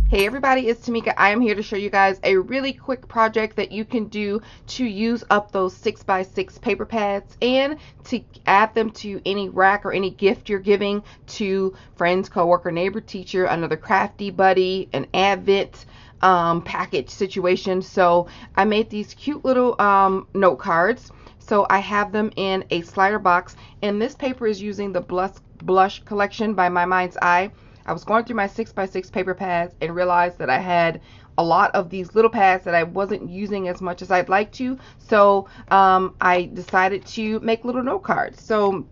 Hey everybody, it's Tamika. I am here to show you guys a really quick project that you can do to use up those 6x6 paper pads and to add them to any rack or any gift you're giving to friends, coworker, neighbor, teacher, another crafty buddy, an advent package situation. So I made these cute little note cards. So I have them in a slider box, and this paper is using the Blush collection by My Mind's Eye. I was going through my 6x6 paper pads and realized that I had a lot of these little pads that I wasn't using as much as I'd like to. So I decided to make little note cards. So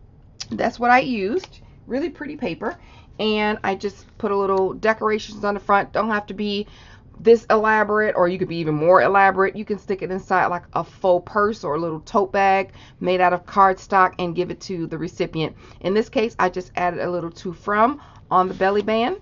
that's what I used. Really pretty paper. And I just put a little decorations on the front. Don't have to be this elaborate, or you could be even more elaborate. You can stick it inside like a faux purse or a little tote bag made out of cardstock and give it to the recipient. In this case, I just added a little to from on the belly band,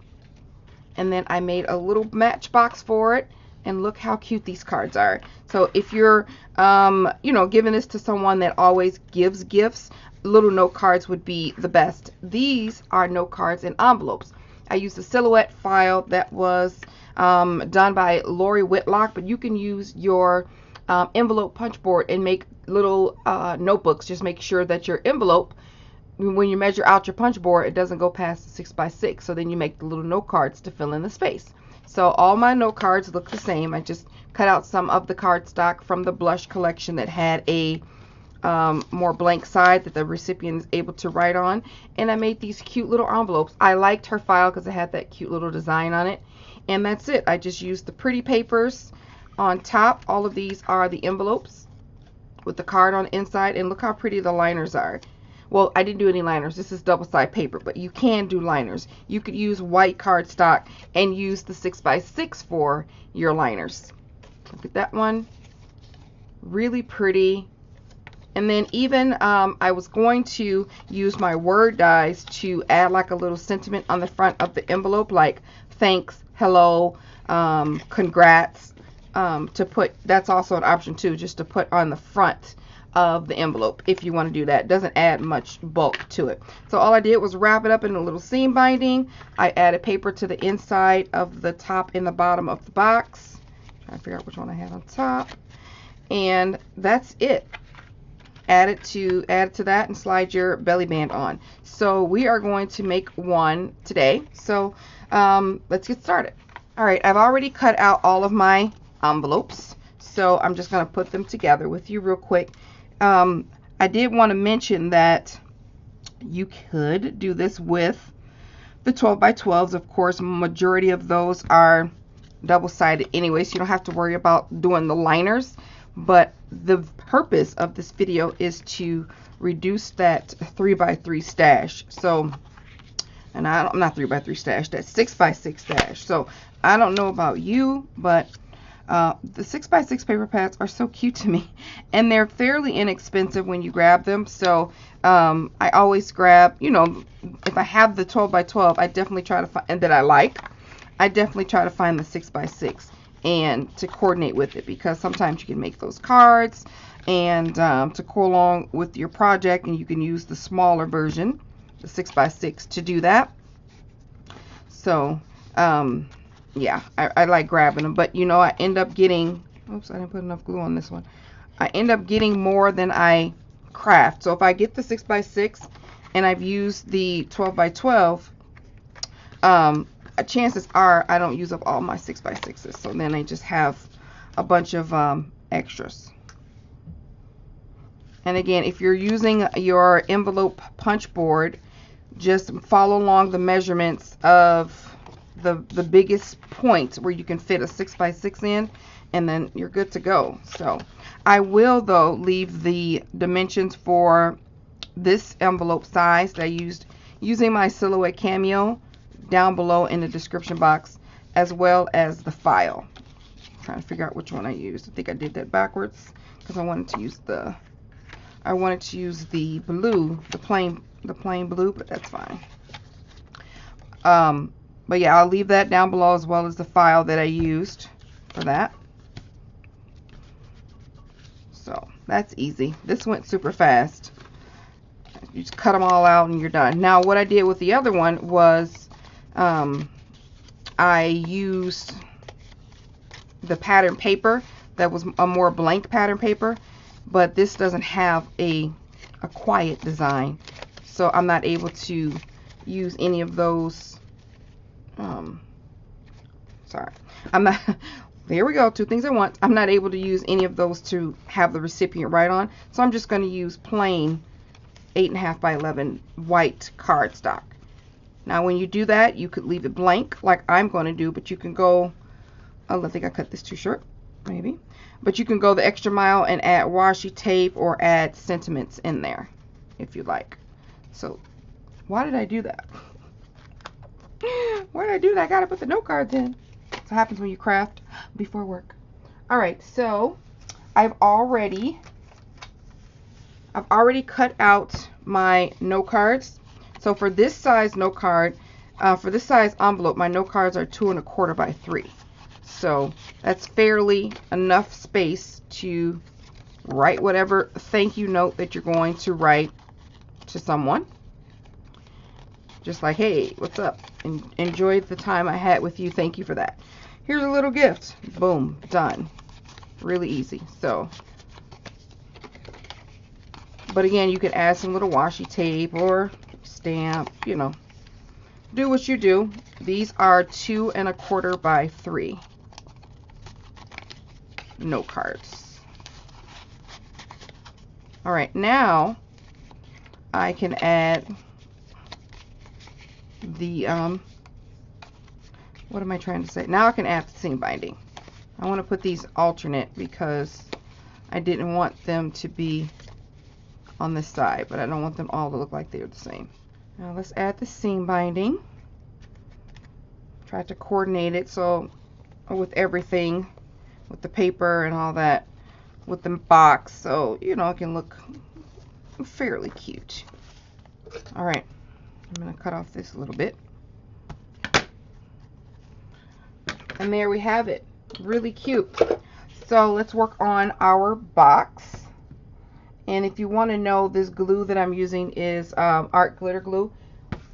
and then I made a little matchbox for it, and look how cute these cards are. So if you're giving this to someone that always gives gifts, little note cards would be the best. These are note cards in envelopes. I used a silhouette file that was done by Lori Whitlock, but you can use your envelope punch board and make little notebooks. Just make sure that your envelope, when you measure out your punch board, it doesn't go past the 6x6. So then you make the little note cards to fill in the space. So all my note cards look the same. I just cut out some of the cardstock from the Blush collection that had a more blank side that the recipient is able to write on, and I made these cute little envelopes. I liked her file because it had that cute little design on it, and that's it. I just used the pretty papers on top. All of these are the envelopes with the card on the inside, and look how pretty the liners are. Well, I didn't do any liners. This is double-sided paper, but you can do liners. You could use white cardstock and use the 6x6 for your liners. Look at that one. Really pretty. And then even I was going to use my word dies to add like a little sentiment on the front of the envelope, like thanks, hello, congrats, to put. That's also an option too, just to put on the front of the envelope if you want to do that. It doesn't add much bulk to it. So all I did was wrap it up in a little seam binding. I added paper to the inside of the top and the bottom of the box. Trying to figure out which one I had on top. And that's it. Add it to that and slide your belly band on. So we are going to make one today. So let's get started. All right, I've already cut out all of my envelopes, so I'm just going to put them together with you real quick. I did want to mention that you could do this with the 12x12s. Of course, majority of those are double-sided anyway, so you don't have to worry about doing the liners. But the purpose of this video is to reduce that 3x3 stash. So, and I'm not 3x3 stash, that 6x6 stash. So I don't know about you, but the 6x6 paper pads are so cute to me, and they're fairly inexpensive when you grab them. So I always grab, if I have the 12x12, I definitely try to find, and that I like, I definitely try to find the 6x6 and to coordinate with it, because sometimes you can make those cards and to go along with your project, and you can use the smaller version, the 6x6, to do that. So yeah, I like grabbing them, but I end up getting, oops, I didn't put enough glue on this one. I end up getting more than I craft. So if I get the 6x6 and I've used the 12x12, chances are I don't use up all my 6x6s. So then I just have a bunch of extras. And again, if you're using your envelope punch board, just follow along the measurements of the biggest point where you can fit a 6x6 in, and then you're good to go. So I will though leave the dimensions for this envelope size that I used using my Silhouette Cameo down below in the description box, as well as the file. I'm trying to figure out which one I used. I think I did that backwards because I wanted to use the blue, the plain blue, but that's fine. But yeah, I'll leave that down below, as well as the file that I used for that. So that's easy. This went super fast. You just cut them all out and you're done. Now what I did with the other one was I used the pattern paper that was a more blank pattern paper, but this doesn't have a quiet design, so I'm not able to use any of those. Sorry, I'm not. There we go, two things at once. I'm not able to use any of those to have the recipient write on, so I'm just going to use plain 8.5 by 11 white cardstock. Now when you do that, you could leave it blank like I'm going to do, but you can go, oh, I think I cut this too short, maybe. But you can go the extra mile and add washi tape or add sentiments in there if you like. So why did I do that? Why did I do that? I gotta put the note cards in. That's what happens when you craft before work. All right, so I've already cut out my note cards. So for this size note card, for this size envelope, my note cards are 2 1/4 by 3. So that's fairly enough space to write whatever thank you note that you're going to write to someone. Just like, hey, what's up? Enjoyed the time I had with you. Thank you for that. Here's a little gift. Boom, done. Really easy. So, but again, you could add some little washi tape or stamp, you know, do what you do. These are 2 1/4 by 3 note cards. All right, now I can add the what am I trying to say? Now I can add the seam binding. I want to put these alternate because I didn't want them to be on this side, but I don't want them all to look like they're the same. Now let's add the seam binding. Try to coordinate it so with everything, with the paper and all that, with the box, so you know it can look fairly cute. All right, I'm going to cut off this a little bit. And there we have it. Really cute. So let's work on our box. And if you want to know, this glue that I'm using is art glitter glue.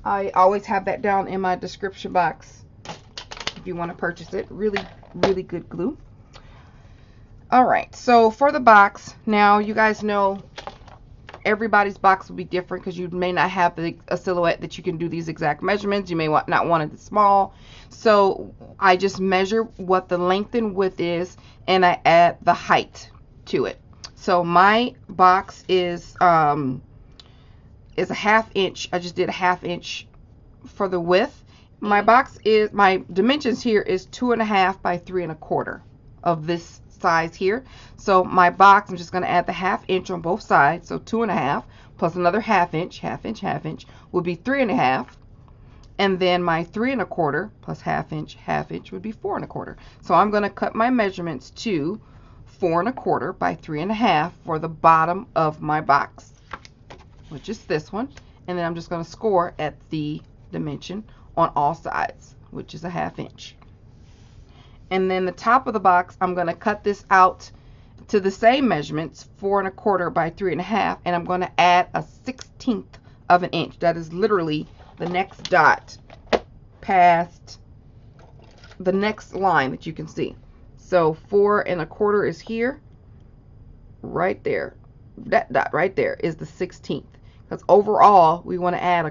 I always have that down in my description box if you want to purchase it. Really, really good glue. All right, so for the box, now you guys know everybody's box will be different because you may not have a silhouette that you can do these exact measurements. You may not want it small. So I just measure what the length and width is, and I add the height to it. So my box is a 1/2 inch. I just did a 1/2 inch for the width. My box is, my dimensions here is 2 1/2 by 3 1/4 of this size here. So my box, I'm just going to add the 1/2 inch on both sides. So 2 1/2 plus another 1/2 inch, 1/2 inch, 1/2 inch would be 3 1/2. And then my 3 1/4 plus 1/2 inch, 1/2 inch would be 4 1/4. So I'm going to cut my measurements to 4 1/4 by 3 1/2 for the bottom of my box, which is this one. And then I'm just going to score at the dimension on all sides, which is a 1/2 inch. And then the top of the box, I'm going to cut this out to the same measurements, 4 1/4 by 3 1/2, and I'm going to add a 1/16 of an inch. That is literally the next dot past the next line that you can see. So 4 1/4 is here, right there. That dot right there is the 1/16. Because overall, we want to add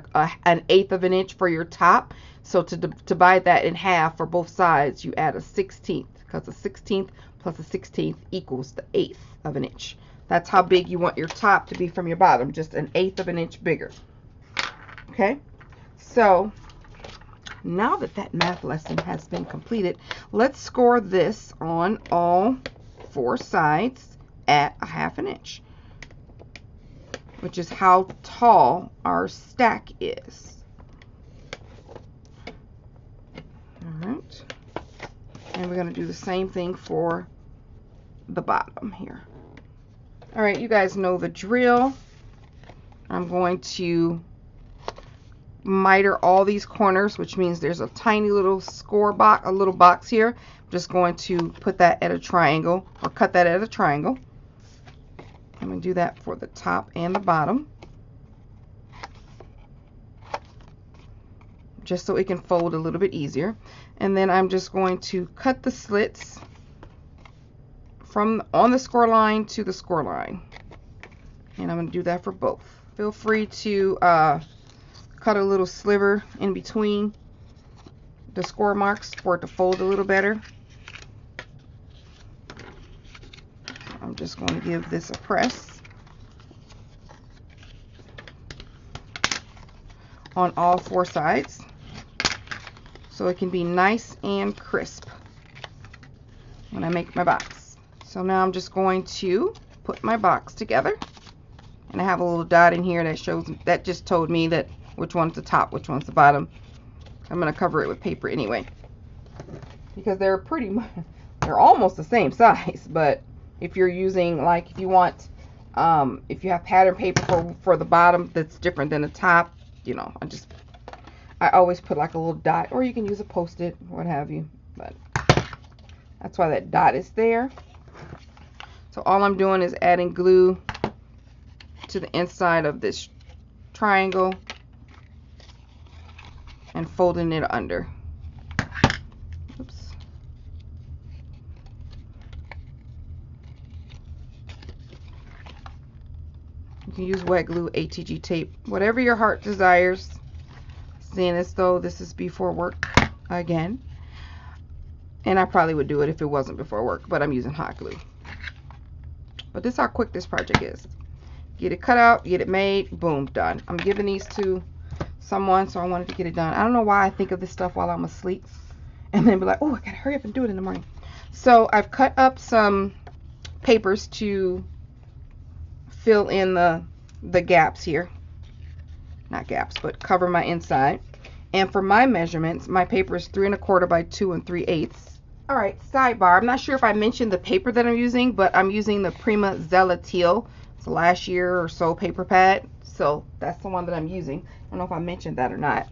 an 1/8 of an inch for your top. So to divide that in half for both sides, you add a 1/16. Because a 1/16 plus a 1/16 equals the 1/8 of an inch. That's how big you want your top to be from your bottom. Just an 1/8 of an inch bigger. Okay? So now that that math lesson has been completed, let's score this on all 4 sides at a 1/2 inch, which is how tall our stack is. All right, and we're going to do the same thing for the bottom here. All right, you guys know the drill. I'm going to miter all these corners, which means there's a tiny little score box, a little box here. I'm just going to put that at a triangle, or cut that at a triangle. I'm going to do that for the top and the bottom. just so it can fold a little bit easier. And then I'm just going to cut the slits from on the score line to the score line. And I'm going to do that for both. Feel free to cut a little sliver in between the score marks for it to fold a little better. I'm just going to give this a press on all 4 sides so it can be nice and crisp when I make my box. So now I'm just going to put my box together, and I have a little dot in here that shows, that just told me that which one's the top, which one's the bottom. I'm going to cover it with paper anyway, because they're pretty much, they're almost the same size. But if you're using, like, if you want, if you have pattern paper for the bottom that's different than the top, you know, I always put like a little dot, or you can use a Post-it, what have you. But that's why that dot is there. So all I'm doing is adding glue to the inside of this triangle and folding it under. Oops. You can use wet glue, ATG tape, whatever your heart desires. Seeing as though this is before work again, and I probably would do it if it wasn't before work, but I'm using hot glue. But this is how quick this project is. Get it cut out, get it made, boom, done. I'm giving these to someone, so I wanted to get it done. I don't know why I think of this stuff while I'm asleep and then be like, oh, I gotta hurry up and do it in the morning. So I've cut up some papers to fill in the gaps here. Not gaps, but cover my inside. And for my measurements, my paper is 3 1/4 by 2 3/8. All right, sidebar. I'm not sure if I mentioned the paper that I'm using, but I'm using the Prima Zella Teal. It's a last year or so paper pad, so that's the one that I'm using. I don't know if I mentioned that or not.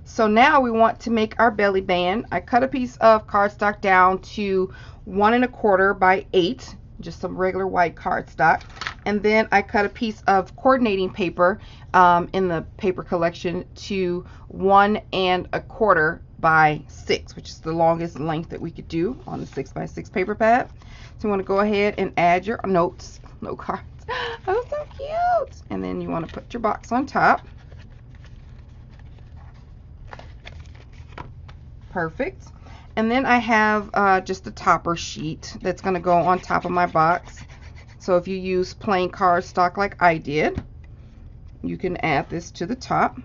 So now we want to make our belly band. I cut a piece of cardstock down to 1 1/4 by 8, just some regular white cardstock. And then I cut a piece of coordinating paper in the paper collection to 1 1/4 by 6, which is the longest length that we could do on the 6x6 paper pad. So you want to go ahead and add your notes, note cards. Oh, so cute! And then you want to put your box on top. Perfect. And then I have just a topper sheet that's going to go on top of my box. So if you use plain cardstock like I did, you can add this to the top.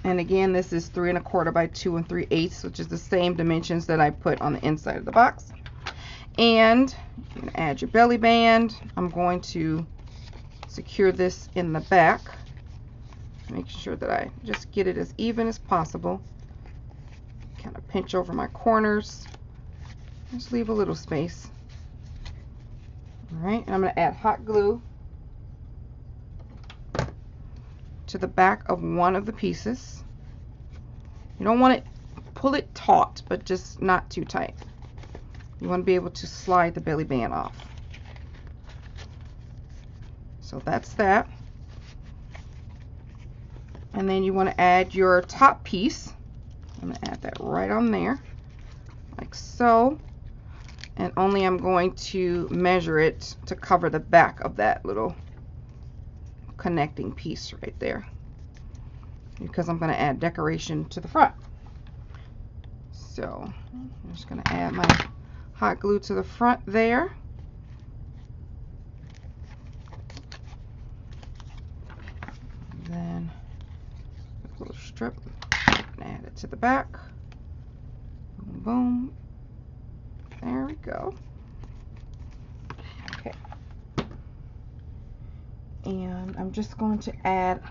And again, this is 3 1/4 by 2 3/8, which is the same dimensions that I put on the inside of the box. And you're going to add your belly band. I'm going to secure this in the back. Make sure that I just get it as even as possible. Kind of pinch over my corners. Just leave a little space. Alright, and I'm going to add hot glue to the back of one of the pieces. You don't want it, pull it taut, but just not too tight. You want to be able to slide the belly band off. So that's that. And then you want to add your top piece. I'm going to add that right on there, like so. And only I'm going to measure it to cover the back of that little connecting piece right there, because I'm going to add decoration to the front. So I'm just going to add my hot glue to the front there. And then a little strip and add it to the back. Boom, boom. There we go. Okay. And I'm just going to add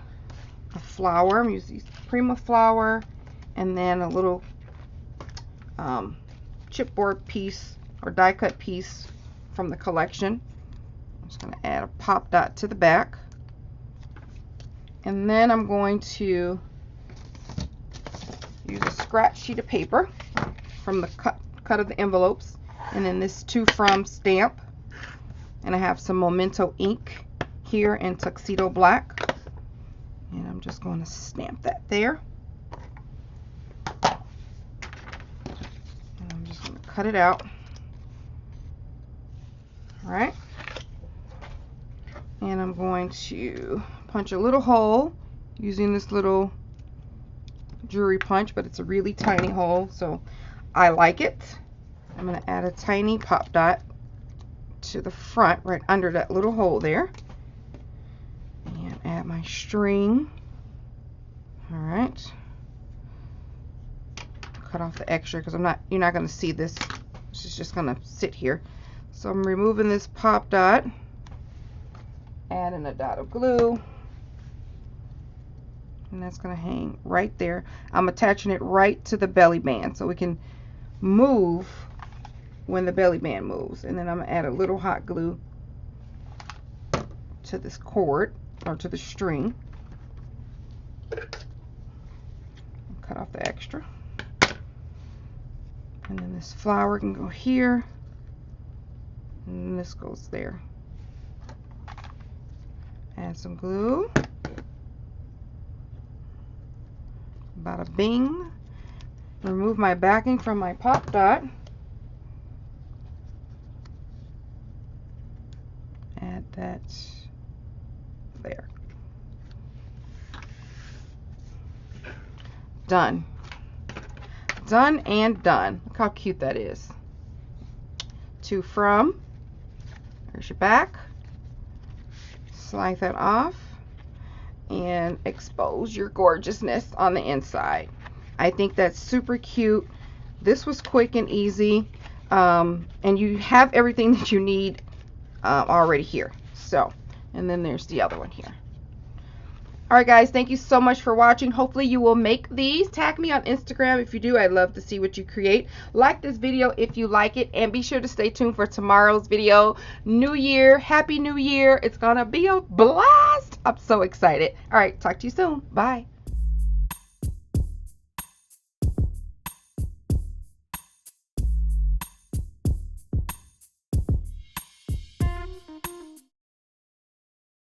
a flower. I'm using Prima flower, and then a little chipboard piece or die cut piece from the collection. I'm just going to add a pop dot to the back. And then I'm going to use a scratch sheet of paper from the cut of the envelopes, and then this To From stamp, and I have some Memento ink here in Tuxedo Black, and I'm I'm just going to stamp that there. And I'm just going to cut it out. All right. And I'm going to punch a little hole using this little jewelry punch, but it's a really tiny hole, so I like it. I'm going to add a tiny pop dot to the front right under that little hole there. And add my string. All right. Cut off the extra because you're not going to see this. This is just going to sit here. So I'm removing this pop dot. Adding a dot of glue. And that's going to hang right there. I'm attaching it right to the belly band so we can move when the belly band moves. And then I'm going to add a little hot glue to this cord, or to the string. Cut off the extra. And then this flower can go here. And this goes there. Add some glue. Bada bing. Remove my backing from my pop dot. Add that there. Done. Done and done. Look how cute that is. To from. There's your back. Slide that off and expose your gorgeousness on the inside. I think that's super cute. This was quick and easy, and you have everything that you need already here. So, and then there's the other one here. Alright guys, thank you so much for watching. Hopefully you will make these. Tag me on Instagram if you do. I'd love to see what you create. Like this video if you like it, and be sure to stay tuned for tomorrow's video. New Year, Happy New Year. It's gonna be a blast. I'm so excited. Alright, talk to you soon. Bye.